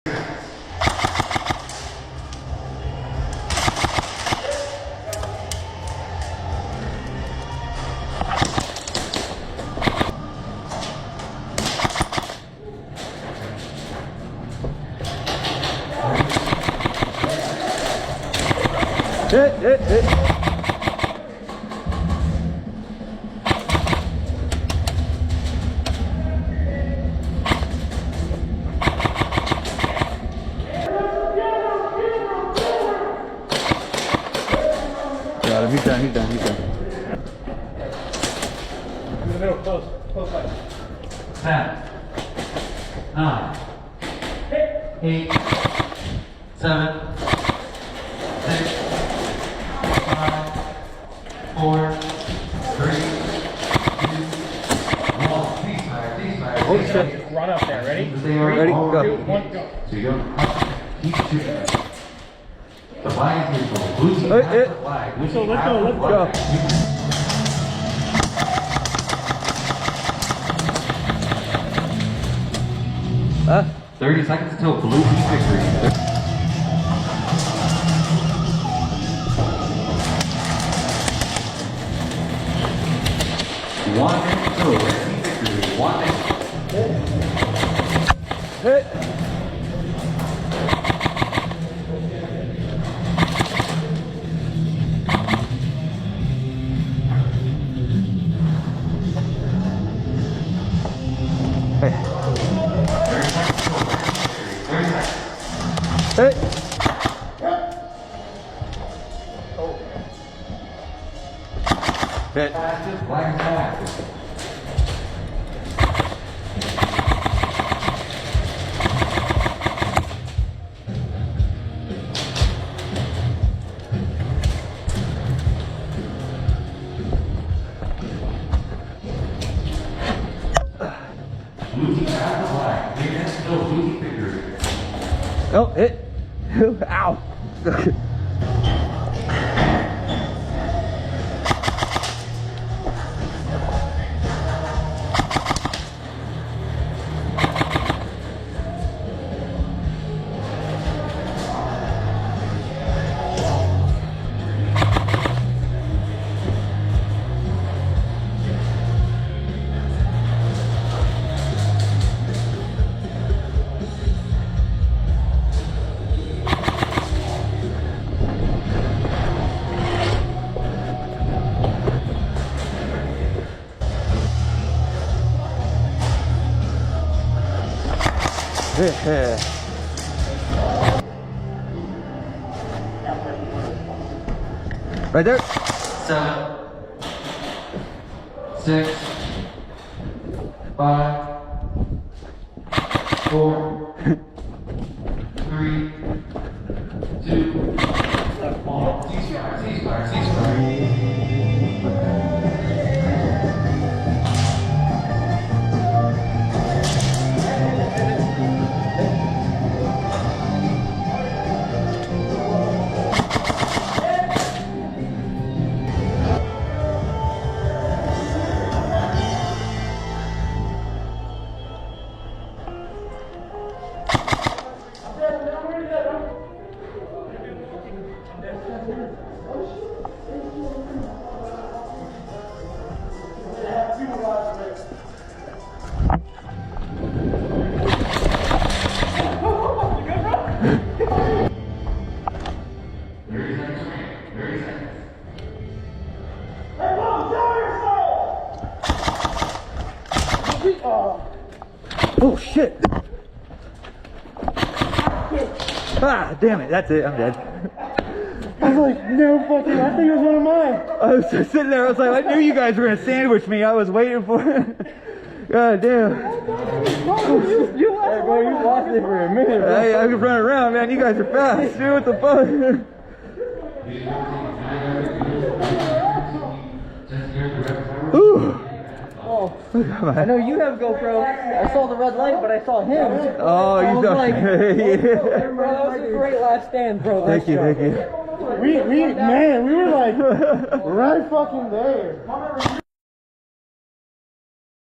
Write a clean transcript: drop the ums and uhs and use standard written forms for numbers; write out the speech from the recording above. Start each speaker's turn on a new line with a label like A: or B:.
A: Hit. Got him, he's done.
B: In the middle, close line.
C: 10, 9, 8, 7, 6, 5, 4, 3, 2, 1. Ceasefire.
A: Holy shit.
B: Run up there, ready?
A: Ready, go.
B: 2, 1, go.
C: So you don't keep shooting. The flag is neutral. Blue team has the flag. Blue team
B: let's
C: has
B: go,
C: the
B: let's
C: flag.
A: Huh?
C: 30 seconds until blue team victory. One minute until red team victory. 1 minute.
A: Hit. Hey. Hit.
C: Fastest, flag is fastest. Blue team has the flag. Big next to blue team victory.
A: Oh, hit. Ow. Right there.
C: 7, 6, 5, 4, 3, 2, 1. Ceasefire.
A: Oh shit! Ah, damn it! That's it. I'm dead.
B: I was like, no fucking, I think it was one of mine.
A: I was just sitting there. I was like, I knew you guys were gonna sandwich me. I was waiting for it. God damn.
B: You lost it for a minute, bro.
A: Hey, I could run around, man. You guys are fast. Dude, what the fuck? Ooh.
B: Oh, I know you have GoPro. I saw the red light, but I saw him.
A: Oh,
B: I
A: you
B: was
A: don't.
B: like,
A: Yeah.
B: bro, that was a great last stand, bro.
A: Thank you, thank you.
B: We were like right fucking there.